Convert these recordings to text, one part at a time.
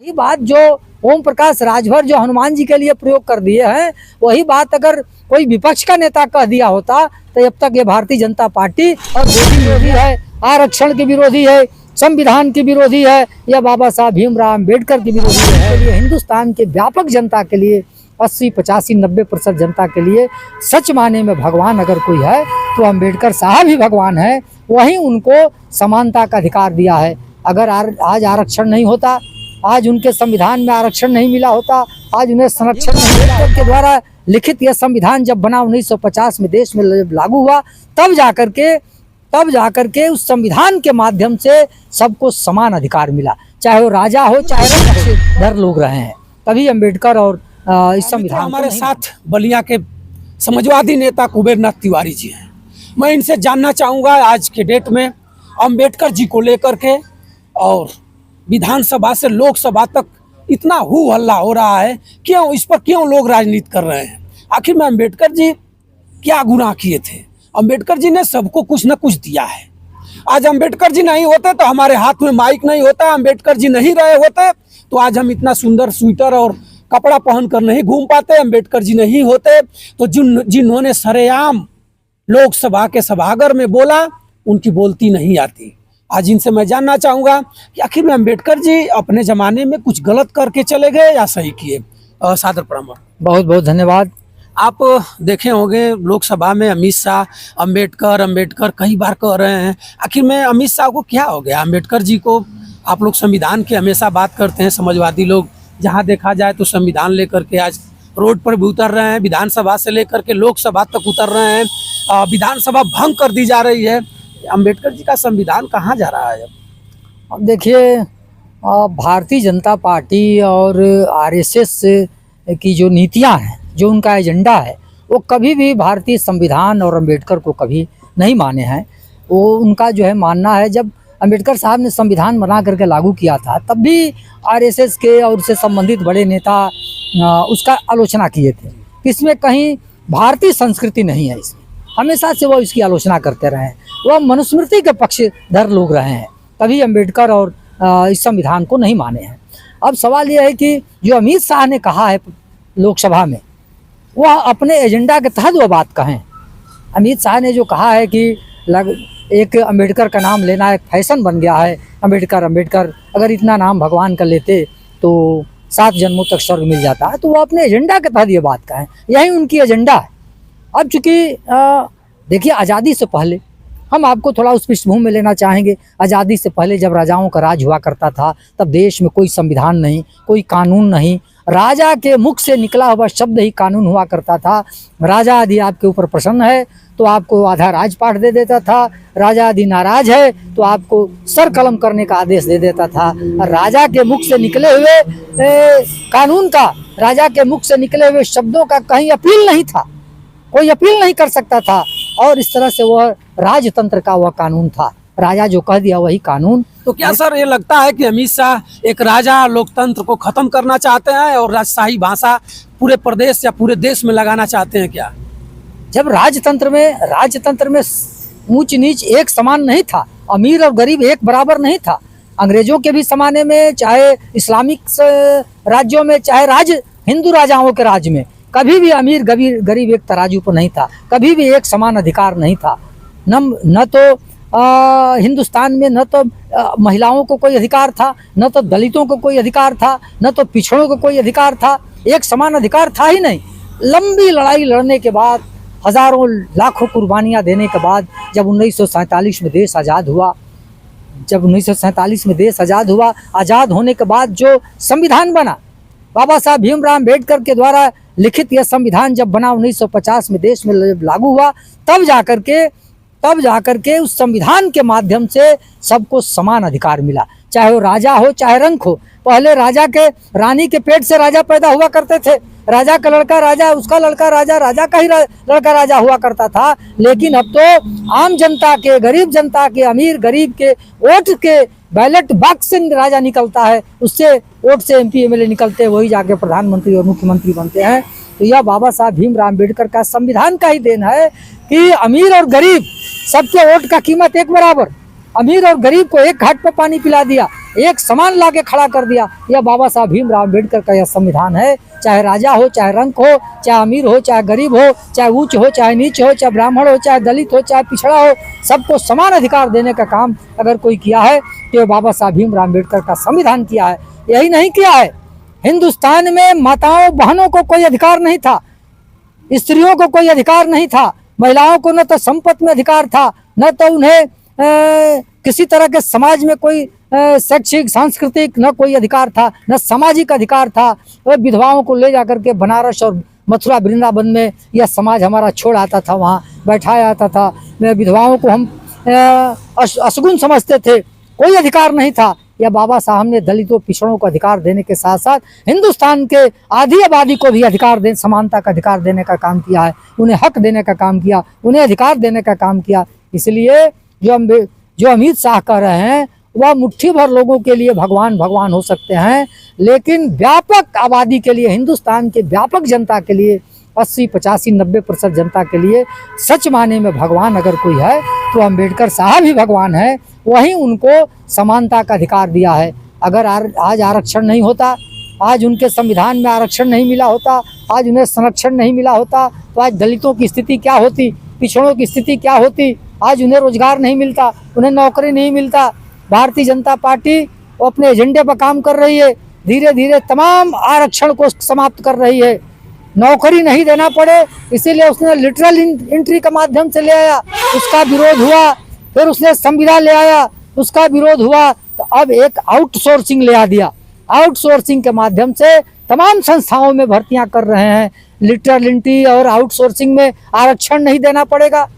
ये बात जो ओम प्रकाश राजभर जो हनुमान जी के लिए प्रयोग कर दिए हैं, वही बात अगर कोई विपक्ष का नेता कह दिया होता तो अब तक ये भारतीय जनता पार्टी और देश विरोधी है, आरक्षण के विरोधी है, संविधान के विरोधी है, या बाबा साहब भीमराव अम्बेडकर के विरोधी है। ये हिंदुस्तान के व्यापक जनता के लिए 80, 85, 90% जनता के लिए सच माने में भगवान अगर कोई है तो अम्बेडकर साहब ही भगवान है। वहीं उनको समानता का अधिकार दिया है। अगर आज आरक्षण नहीं होता, आज उनके संविधान में आरक्षण नहीं मिला होता, आज उन्हें संरक्षण नहीं मिला, के द्वारा लिखित यह संविधान जब बना 1950 में देश में लागू हुआ, तब जाकर के उस संविधान के माध्यम से सबको समान अधिकार मिला, चाहे वो राजा हो चाहे रंगधर लोग रहे हैं। तभी अम्बेडकर और इस संविधान हमारे साथ बलिया के समाजवादी नेता कुबेरनाथ तिवारी जी हैं। मैं इनसे जानना चाहूँगा आज के डेट में अम्बेडकर जी को लेकर के और विधानसभा से लोकसभा तक इतना हू हल्ला हो रहा है, क्यों इस पर क्यों लोग राजनीति कर रहे हैं? आखिर में अम्बेडकर जी क्या गुनाह किए थे? अम्बेडकर जी ने सबको कुछ न कुछ दिया है। आज अम्बेडकर जी नहीं होते तो हमारे हाथ में माइक नहीं होता, अम्बेडकर जी नहीं रहे होते तो आज हम इतना सुंदर स्वेटर और कपड़ा पहन कर नहीं घूम पाते, अम्बेडकर जी नहीं होते तो जिन्होंने सरेआम लोकसभा के सभागार में बोला, उनकी बोलती नहीं आती। आज इनसे मैं जानना चाहूँगा कि आखिर में अम्बेडकर जी अपने ज़माने में कुछ गलत करके चले गए या सही किए? सादर प्रणाम। बहुत बहुत धन्यवाद। आप देखे होंगे लोकसभा में अमित शाह अम्बेडकर कई बार कह रहे हैं। आखिर में अमित शाह को क्या हो गया? अम्बेडकर जी को आप लोग संविधान की हमेशा बात करते हैं, समाजवादी लोग जहाँ देखा जाए तो संविधान लेकर के आज रोड पर भी उतर रहे हैं, विधानसभा से लेकर के लोकसभा तक उतर रहे हैं, विधानसभा भंग कर दी जा रही है। अम्बेडकर जी का संविधान कहाँ जा रहा है? अब देखिए, भारतीय जनता पार्टी और आरएसएस की जो नीतियां हैं, जो उनका एजेंडा है, वो कभी भी भारतीय संविधान और अम्बेडकर को कभी नहीं माने हैं। वो उनका जो है मानना है, जब अम्बेडकर साहब ने संविधान बना करके लागू किया था तब भी आरएसएस के और उससे संबंधित बड़े नेता उसका आलोचना किए थे। इसमें कहीं भारतीय संस्कृति नहीं है, इसमें हमेशा से वो इसकी आलोचना करते रहे हैं। वह मनुस्मृति के पक्षधर लोग रहे हैं, तभी अम्बेडकर और इस संविधान को नहीं माने हैं। अब सवाल यह है कि जो अमित शाह ने कहा है लोकसभा में, वह अपने एजेंडा के तहत वह बात कहें। अमित शाह ने जो कहा है कि एक अम्बेडकर का नाम लेना एक फैशन बन गया है, अम्बेडकर अगर इतना नाम भगवान का लेते तो 7 जन्मों तक स्वर्ग मिल जाता है, तो वो अपने एजेंडा के तहत ये बात कहें। यही उनकी एजेंडा है। अब चूँकि देखिए, आज़ादी से पहले हम आपको थोड़ा उस पृष्ठभूमि में लेना चाहेंगे। आज़ादी से पहले जब राजाओं का राज हुआ करता था, तब देश में कोई संविधान नहीं, कोई कानून नहीं, राजा के मुख से निकला हुआ शब्द ही कानून हुआ करता था। राजा यदि आपके ऊपर प्रसन्न है तो आपको आधा राजपाट दे देता था, राजा यदि नाराज है तो आपको सर कलम करने का आदेश दे देता था। राजा के मुख से निकले हुए कानून का, राजा के मुख से निकले हुए शब्दों का कहीं अपील नहीं था, कोई अपील नहीं कर सकता था। और इस तरह से वह राजतंत्र का वह कानून था, राजा जो कह दिया वही कानून। तो क्या सर ये लगता है कि अमित शाह एक राजा लोकतंत्र को खत्म करना चाहते हैं और राजशाही भाषा पूरे प्रदेश या पूरे देश में लगाना चाहते हैं क्या? जब राजतंत्र में ऊंच नीच एक समान नहीं था, अमीर और गरीब एक बराबर नहीं था। अंग्रेजों के भी जमाने में, चाहे इस्लामिक राज्यों में, चाहे हिंदू राजाओं के राज्य में, कभी भी अमीर गरीब एक तराजू पर नहीं था, कभी भी एक समान अधिकार नहीं था। न तो हिंदुस्तान में न तो महिलाओं को कोई अधिकार था, न तो दलितों को कोई अधिकार था, न तो पिछड़ों को कोई अधिकार था, एक समान अधिकार था ही नहीं। लंबी लड़ाई लड़ने के बाद, हजारों लाखों कुर्बानियां देने के बाद जब 1947 में देश आज़ाद हुआ, आज़ाद होने के बाद जो संविधान बना, बाबा साहब भीमराव अम्बेडकर के द्वारा लिखित यह संविधान जब बना 1950 में देश में लागू हुआ, तब जाकर के उस संविधान के माध्यम से सबको समान अधिकार मिला, चाहे वो राजा हो चाहे रंक हो। पहले रानी के पेट से राजा पैदा हुआ करते थे, राजा का लड़का राजा, उसका लड़का राजा, राजा का ही लड़का राजा हुआ करता था। लेकिन अब तो आम जनता के, गरीब जनता के, अमीर गरीब के वोट के बैलेट बॉक्स से राजा निकलता है, उससे वोट से MP MLA निकलते हैं, वही जाके प्रधानमंत्री और मुख्यमंत्री बनते हैं। तो यह बाबा साहब भीमराव अम्बेडकर का संविधान का ही देन है कि अमीर और गरीब सबके वोट का कीमत एक बराबर, अमीर और गरीब को एक घाट पर पानी पिला दिया, एक समान लाके खड़ा कर दिया। यह बाबा साहब भीमराव अम्बेडकर का यह संविधान है। चाहे राजा हो, चाहे रंक हो, चाहे अमीर हो, चाहे गरीब हो, चाहे ऊंच हो, चाहे नीच हो, चाहे ब्राह्मण हो, चाहे दलित हो, चाहे पिछड़ा हो, सबको समान अधिकार देने का काम अगर कोई किया है तो ये बाबा साहब भीमराव अम्बेडकर का संविधान किया है। यही नहीं किया है, हिंदुस्तान में माताओं बहनों को कोई अधिकार नहीं था, स्त्रियों को कोई अधिकार नहीं था, महिलाओं को न तो संपत्ति में अधिकार था, न तो उन्हें किसी तरह के समाज में कोई शैक्षिक सांस्कृतिक न कोई अधिकार था, न सामाजिक अधिकार था। विधवाओं को ले जाकर के बनारस और मथुरा वृंदावन में यह समाज हमारा छोड़ आता था, वहाँ बैठाया आता था। विधवाओं को हम अशगुन समझते थे, कोई अधिकार नहीं था। या बाबा साहब ने दलितों पिछड़ों को अधिकार देने के साथ साथ हिंदुस्तान के आधी आबादी को भी अधिकार दे, समानता का अधिकार देने का काम किया है, उन्हें हक देने का काम किया, उन्हें अधिकार देने का काम किया। इसलिए जो अमित शाह कह रहे हैं वह मुट्ठी भर लोगों के लिए भगवान भगवान हो सकते हैं, लेकिन व्यापक आबादी के लिए, हिंदुस्तान के व्यापक जनता के लिए, 80, 85, 90% जनता के लिए सच माने में भगवान अगर कोई है तो अम्बेडकर साहब ही भगवान है। वहीं उनको समानता का अधिकार दिया है। अगर आज आरक्षण नहीं होता, आज उनके संविधान में आरक्षण नहीं मिला होता, आज उन्हें संरक्षण नहीं मिला होता, तो आज दलितों की स्थिति क्या होती, पिछड़ों की स्थिति क्या होती। आज उन्हें रोजगार नहीं मिलता, उन्हें नौकरी नहीं मिलता। भारतीय जनता पार्टी अपने एजेंडे पर काम कर रही है, धीरे धीरे तमाम आरक्षण को समाप्त कर रही है। नौकरी नहीं देना पड़े इसीलिए उसने लिटरल एंट्री के माध्यम से ले आया, उसका विरोध हुआ। फिर उसने संविदा ले आया, उसका विरोध हुआ। तो अब एक आउटसोर्सिंग ले आ दिया। आउटसोर्सिंग के माध्यम से तमाम संस्थाओं में भर्तियां कर रहे हैं। लिटरल एंट्री और आउटसोर्सिंग में आरक्षण नहीं देना पड़ेगा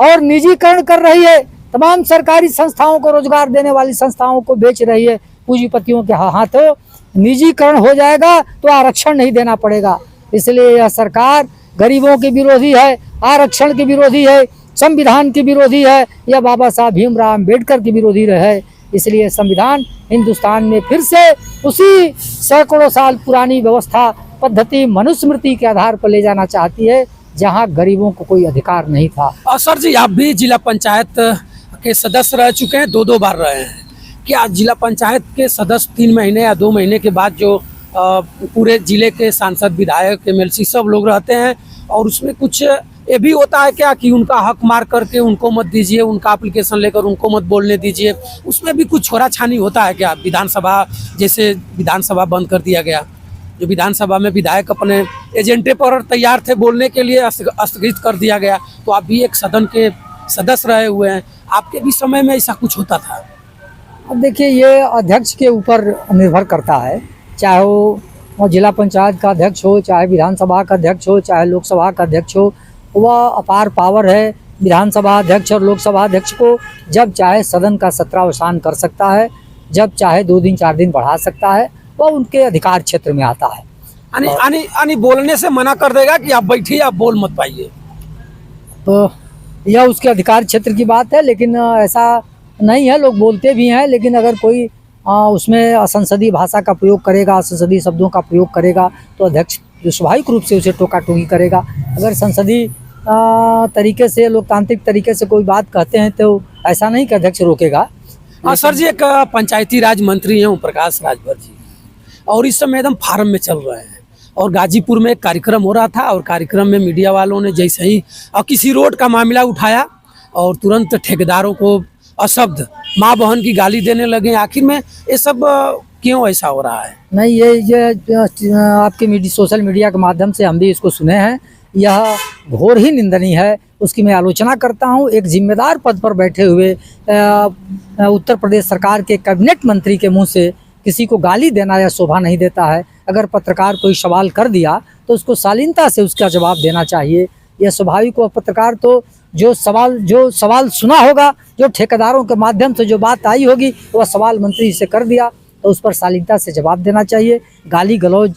और निजीकरण कर रही है। तमाम सरकारी संस्थाओं को, रोजगार देने वाली संस्थाओं को बेच रही है पूंजीपतियों के हाथों। निजीकरण हो जाएगा तो आरक्षण नहीं देना पड़ेगा। इसलिए यह सरकार गरीबों की विरोधी है, आरक्षण की विरोधी है, संविधान की विरोधी है, यह बाबा साहब भीमराव अम्बेडकर की विरोधी है। इसलिए संविधान हिंदुस्तान में फिर से उसी सैकड़ों साल पुरानी व्यवस्था, पद्धति, मनुस्मृति के आधार पर ले जाना चाहती है, जहां गरीबों को कोई अधिकार नहीं था। और सर जी, आप भी जिला पंचायत के सदस्य रह चुके हैं, 2 बार रहे हैं। क्या जिला पंचायत के सदस्य 3 महीने या 2 महीने के बाद जो पूरे जिले के सांसद, विधायक, MLC सब लोग रहते हैं, और उसमें कुछ ये भी होता है क्या कि उनका हक मार करके उनको मत दीजिए, उनका एप्लीकेशन लेकर उनको मत बोलने दीजिए, उसमें भी कुछ छोरा छानी होता है क्या? विधानसभा, जैसे विधानसभा बंद कर दिया गया, जो विधानसभा में विधायक अपने एजेंडे पर तैयार थे बोलने के लिए, स्थगित कर दिया गया। तो आप भी एक सदन के सदस्य रहे हुए हैं, आपके भी समय में ऐसा कुछ होता था? अब देखिए, ये अध्यक्ष के ऊपर निर्भर करता है, चाहे वो जिला पंचायत का अध्यक्ष हो, चाहे विधानसभा का अध्यक्ष हो, चाहे लोकसभा का अध्यक्ष हो। वह अपार पावर है। विधानसभा अध्यक्ष और लोकसभा अध्यक्ष को जब चाहे सदन का सत्रावसान कर सकता है, जब चाहे 2 दिन 4 दिन बढ़ा सकता है, वह उनके अधिकार क्षेत्र में आता है। यानी बोलने से मना कर देगा कि आप बैठिए, आप बोल मत पाइए, तो यह उसके अधिकार क्षेत्र की बात है। लेकिन ऐसा नहीं है, लोग बोलते भी हैं। लेकिन अगर कोई उसमें असंसदीय भाषा का प्रयोग करेगा, असंसदीय शब्दों का प्रयोग करेगा, तो अध्यक्ष जो स्वाभाविक रूप से उसे टोका टोकी करेगा। अगर संसदीय तरीके से, लोकतांत्रिक तरीके से कोई बात कहते हैं तो ऐसा नहीं कि अध्यक्ष रोकेगा। सर जी, एक पंचायती राज मंत्री हैं ओम प्रकाश राजभर जी, और इस समय एकदम फार्म में चल रहे हैं, और गाजीपुर में एक कार्यक्रम हो रहा था, और कार्यक्रम में मीडिया वालों ने जैसे ही किसी रोड का मामला उठाया और तुरंत ठेकेदारों को अशब्द माँ बहन की गाली देने लगे। आखिर में ये सब क्यों ऐसा हो रहा है? नहीं, ये आपके सोशल मीडिया के माध्यम से हम भी इसको सुने हैं। यह घोर ही निंदनीय है, उसकी मैं आलोचना करता हूं। एक जिम्मेदार पद पर बैठे हुए उत्तर प्रदेश सरकार के कैबिनेट मंत्री के मुंह से किसी को गाली देना यह शोभा नहीं देता है। अगर पत्रकार कोई सवाल कर दिया तो उसको शालीनता से उसका जवाब देना चाहिए। यह स्वाभाविक हो। पत्रकार तो जो सवाल सुना होगा, जो ठेकेदारों के माध्यम से जो बात आई होगी, वह सवाल मंत्री से कर दिया तो उस पर शालीनता से जवाब देना चाहिए। गाली गलौज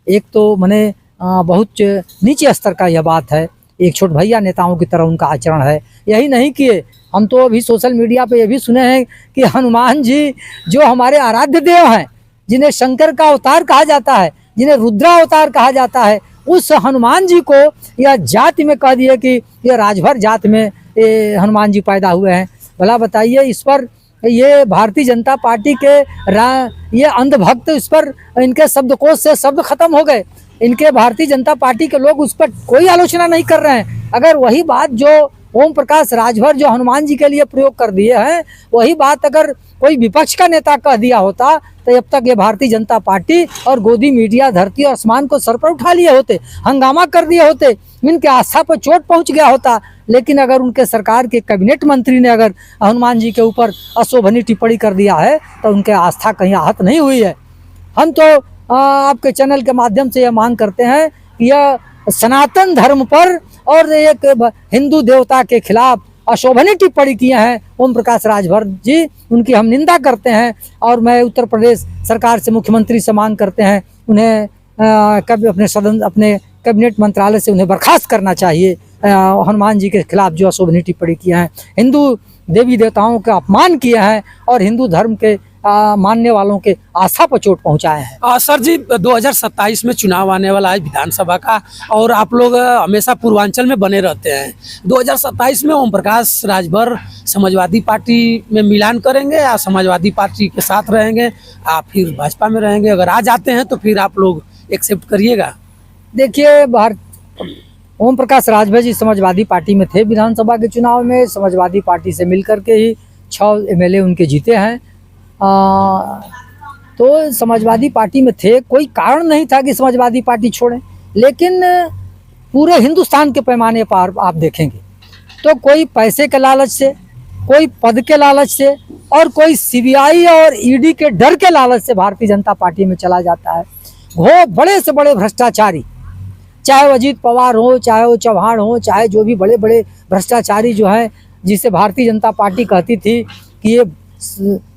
एक तो मैंने बहुत नीचे स्तर का यह बात है। एक छोट भैया नेताओं की तरह उनका आचरण है। यही नहीं किए, हम तो अभी सोशल मीडिया पे ये भी सुने हैं कि हनुमान जी जो हमारे आराध्य देव हैं, जिन्हें शंकर का अवतार कहा जाता है, जिन्हें रुद्रावतार कहा जाता है, उस हनुमान जी को यह जाति में कह दिए कि यह राजभर जात में ये हनुमान जी पैदा हुए हैं। भला बताइए, इस पर ये भारतीय जनता पार्टी के ये अंधभक्त इस पर इनके शब्दकोश से शब्द खत्म हो गए। इनके भारतीय जनता पार्टी के लोग उस पर कोई आलोचना नहीं कर रहे हैं। अगर वही बात जो ओम प्रकाश राजभर जो हनुमान जी के लिए प्रयोग कर दिए हैं, वही बात अगर कोई विपक्ष का नेता कह दिया होता तो अब तक ये भारतीय जनता पार्टी और गोदी मीडिया धरती और आसमान को सर पर उठा लिए होते, हंगामा कर दिए होते, इनके आस्था पर चोट पहुंच गया होता। लेकिन अगर उनके सरकार के कैबिनेट मंत्री ने अगर हनुमान जी के ऊपर अशोभनीय टिप्पणी कर दिया है तो उनके आस्था कहीं आहत नहीं हुई है। हम तो आपके चैनल के माध्यम से यह मांग करते हैं कि यह सनातन धर्म पर और एक हिंदू देवता के खिलाफ अशोभनीय टिप्पणी किए हैं ओम प्रकाश राजभर जी, उनकी हम निंदा करते हैं। और मैं उत्तर प्रदेश सरकार से, मुख्यमंत्री से मांग करते हैं उन्हें अपने कैबिनेट मंत्रालय से उन्हें बर्खास्त करना चाहिए। हनुमान जी के खिलाफ जो अशोभनीय टिप्पणी किए हैं, हिंदू देवी देवताओं का अपमान किए हैं और हिंदू धर्म के मानने वालों के आस्था पर चोट पहुंचाए हैं। सर जी, 2027 में चुनाव आने वाला है विधानसभा का, और आप लोग हमेशा पूर्वांचल में बने रहते हैं। 2027 में ओम प्रकाश राजभर समाजवादी पार्टी में मिलान करेंगे या समाजवादी पार्टी के साथ रहेंगे, आप फिर भाजपा में रहेंगे? अगर आ जाते हैं तो फिर आप लोग एक्सेप्ट करिएगा? देखिए, ओम प्रकाश राजभर जी समाजवादी पार्टी में थे। विधानसभा के चुनाव में समाजवादी पार्टी से मिलकर के ही 6 MLA उनके जीते हैं। तो समाजवादी पार्टी में थे, कोई कारण नहीं था कि समाजवादी पार्टी छोड़ें। लेकिन पूरे हिंदुस्तान के पैमाने पर आप देखेंगे तो कोई पैसे के लालच से, कोई पद के लालच से और कोई CBI और ED के डर के लालच से भारतीय जनता पार्टी में चला जाता है। वो बड़े से बड़े भ्रष्टाचारी, चाहे वो अजीत पवार हो, चाहे वो चौहान हो, चाहे जो भी बड़े बड़े भ्रष्टाचारी जो हैं, जिसे भारतीय जनता पार्टी कहती थी कि ये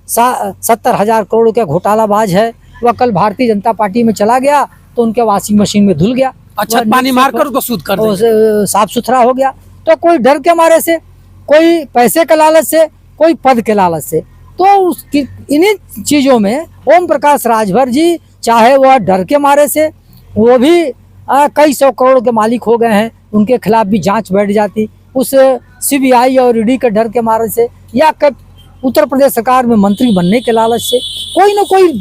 70,000 करोड़ का घोटालाबाज है, वह कल भारतीय जनता पार्टी में चला गया तो उनके वॉशिंग मशीन में धुल गया, अच्छा पानी मारकर उसको शुद्ध कर साफ सुथरा हो गया। तो कोई डर के मारे से, कोई पैसे के लालच से, कोई पद के लालच से, तो उसकी इन्हीं चीज़ों में ओम प्रकाश राजभर जी, चाहे वह डर के मारे से, वो भी कई 100 करोड़ के मालिक हो गए हैं, उनके खिलाफ भी जांच बैठ जाती उस CBI और ED के डर के मारे से, या उत्तर प्रदेश सरकार में मंत्री बनने के लालच से। कोई ना कोई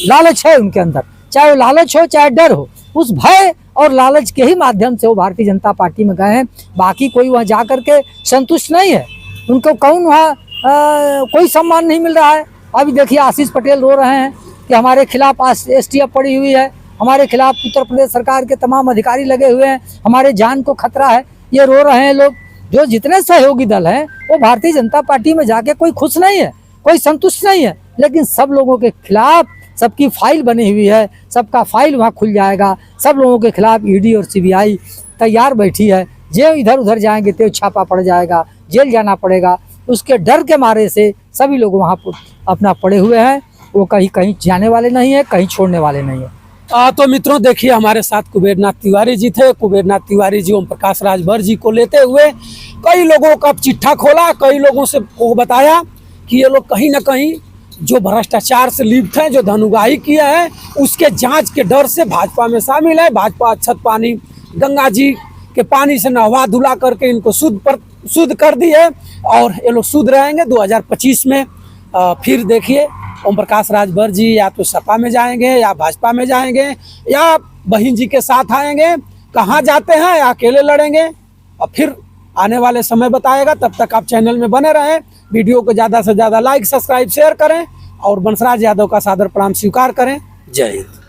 लालच है उनके अंदर, चाहे वो लालच हो चाहे डर हो, उस भय और लालच के ही माध्यम से वो भारतीय जनता पार्टी में गए हैं। बाकी कोई वहाँ जा कर के संतुष्ट नहीं है, उनको कौन वहाँ कोई सम्मान नहीं मिल रहा है। अभी देखिए आशीष पटेल रो रहे हैं कि हमारे खिलाफ STF पड़ी हुई है, हमारे खिलाफ उत्तर प्रदेश सरकार के तमाम अधिकारी लगे हुए हैं, हमारे जान को खतरा है, ये रो रहे हैं लोग। जो जितने सहयोगी दल हैं वो भारतीय जनता पार्टी में जाके कोई खुश नहीं है, कोई संतुष्ट नहीं है, लेकिन सब लोगों के खिलाफ सबकी फाइल बनी हुई है, सबका फाइल वहाँ खुल जाएगा। सब लोगों के खिलाफ ED और CBI तैयार बैठी है, जो इधर उधर जाएंगे तो छापा पड़ जाएगा, जेल जाना पड़ेगा। उसके डर के मारे से सभी लोग वहाँ अपना पड़े हुए हैं, वो कहीं कहीं जाने वाले नहीं है, कहीं छोड़ने वाले नहीं है। तो मित्रों देखिए, हमारे साथ कुबेरनाथ तिवारी जी थे। कुबेरनाथ तिवारी जी ओम प्रकाश राजभर जी को लेते हुए कई लोगों का चिट्ठा खोला, कई लोगों से को बताया कि ये लोग कहीं ना कहीं जो भ्रष्टाचार से लिप्त हैं, जो धनुगाही किया है, उसके जांच के डर से भाजपा में शामिल है। भाजपा अच्छत पानी गंगा जी के पानी से नहवा धुला करके इनको शुद्ध कर दी है, और ये लोग शुद्ध रहेंगे। 2025 में फिर देखिए ओम प्रकाश राजभर जी या तो सपा में जाएंगे या भाजपा में जाएंगे या बहन जी के साथ आएंगे, कहाँ जाते हैं या अकेले लड़ेंगे, और फिर आने वाले समय बताएगा। तब तक आप चैनल में बने रहें, वीडियो को ज़्यादा से ज़्यादा लाइक, सब्सक्राइब, शेयर करें और वंशराज यादव का सादर प्रणाम स्वीकार करें। जय हिंद।